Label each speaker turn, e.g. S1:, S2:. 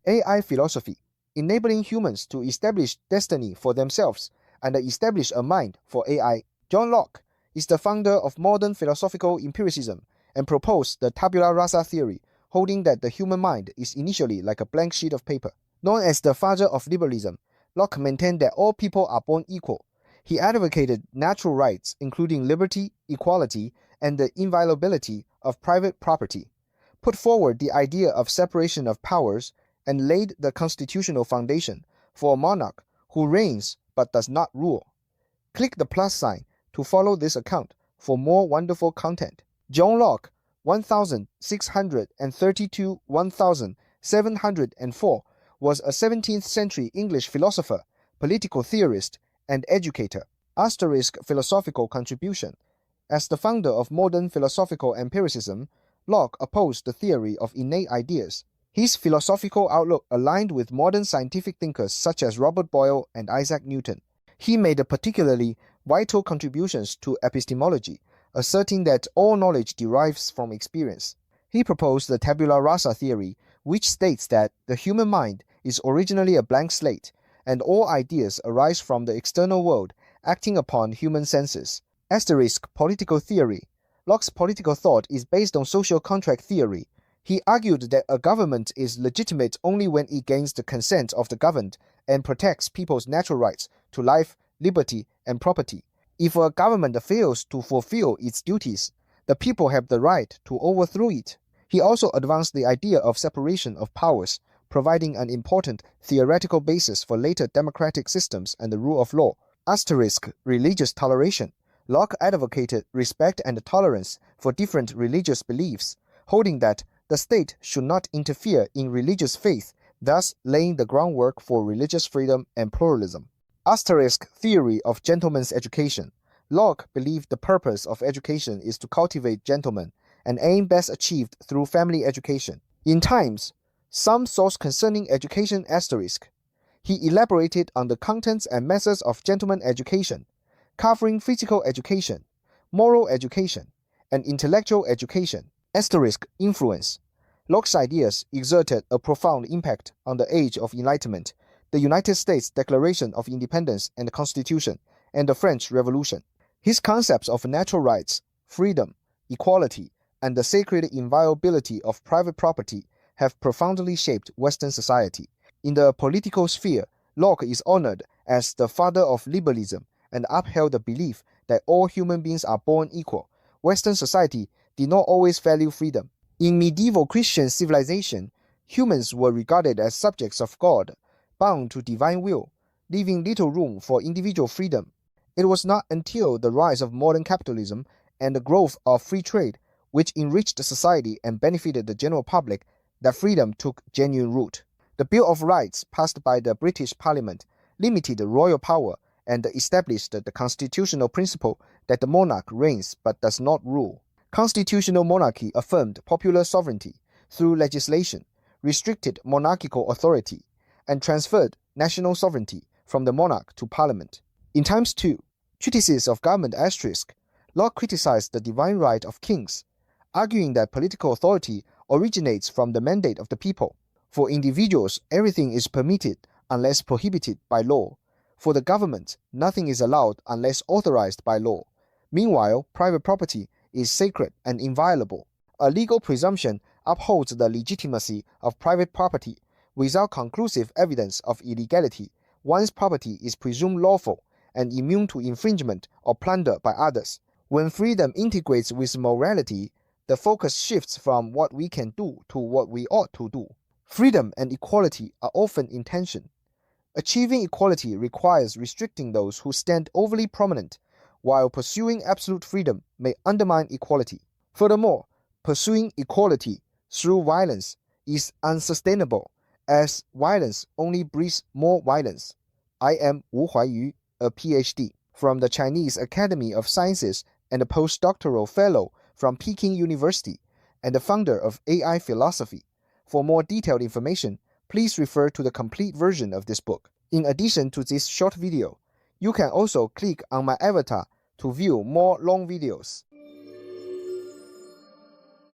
S1: AI philosophy, enabling humans to establish destiny for themselves and establish a mind for AI. John Locke is the founder of modern philosophical empiricism and proposed the tabula rasa theory, holding that the human mind is initially like a blank sheet of paper. Known as the father of liberalism, Locke maintained that all people are born equal. He advocated natural rights, including liberty, equality, and the inviolability of private property, put forward the idea of separation of powers, and laid the constitutional foundation for a monarch who reigns but does not rule. Click the plus sign to follow this account for more wonderful content. John Locke, 1632-1704, was a 17th century English philosopher, political theorist, and educator. Asterisk philosophical contribution. As the founder of modern philosophical empiricism, Locke opposed the theory of innate ideas. His philosophical outlook aligned with modern scientific thinkers such as Robert Boyle and Isaac Newton. He made particularly vital contributions to epistemology, asserting that all knowledge derives from experience. He proposed the tabula rasa theory, which states that the human mind is originally a blank slate, and all ideas arise from the external world acting upon human senses. Asterisk political theory. Locke's political thought is based on social contract theory. He argued that a government is legitimate only when it gains the consent of the governed and protects people's natural rights to life, liberty, and property. If a government fails to fulfill its duties, the people have the right to overthrow it. He also advanced the idea of separation of powers, providing an important theoretical basis for later democratic systems and the rule of law. Asterisk religious toleration. Locke advocated respect and tolerance for different religious beliefs, holding that the state should not interfere in religious faith, thus laying the groundwork for religious freedom and pluralism. Asterisk theory of gentleman's education. Locke believed the purpose of education is to cultivate gentlemen, an aim best achieved through family education. In Times, some source concerning education asterisk. He elaborated on the contents and methods of gentleman education, covering physical education, moral education, and intellectual education. Asterisk influence. Locke's ideas exerted a profound impact on the Age of Enlightenment, the United States Declaration of Independence and the Constitution, and the French Revolution. His concepts of natural rights, freedom, equality, and the sacred inviolability of private property have profoundly shaped Western society. In the political sphere, Locke is honored as the father of liberalism and upheld the belief that all human beings are born equal. Western society did not always value freedom. In medieval Christian civilization, humans were regarded as subjects of God, bound to divine will, leaving little room for individual freedom. It was not until the rise of modern capitalism and the growth of free trade, which enriched society and benefited the general public, that freedom took genuine root. The Bill of Rights passed by the British Parliament limited royal power and established the constitutional principle that the monarch reigns but does not rule. Constitutional monarchy affirmed popular sovereignty through legislation, restricted monarchical authority, and transferred national sovereignty from the monarch to parliament. In Times 2, Treatises of Government asterisk, Locke criticized the divine right of kings, arguing that political authority originates from the mandate of the people. For individuals, everything is permitted unless prohibited by law. For the government, nothing is allowed unless authorized by law. Meanwhile, private property is sacred and inviolable. A legal presumption upholds the legitimacy of private property. Without conclusive evidence of illegality, one's property is presumed lawful and immune to infringement or plunder by others. When freedom integrates with morality, the focus shifts from what we can do to what we ought to do. Freedom and equality are often in tension. Achieving equality requires restricting those who stand overly prominent, while pursuing absolute freedom may undermine equality. Furthermore, pursuing equality through violence is unsustainable, as violence only breeds more violence. I am Wu Huaiyu, a PhD from the Chinese Academy of Sciences and a postdoctoral fellow from Peking University, and the founder of AI philosophy. For more detailed information, please refer to the complete version of this book. In addition to this short video, you can also click on my avatar to view more long videos.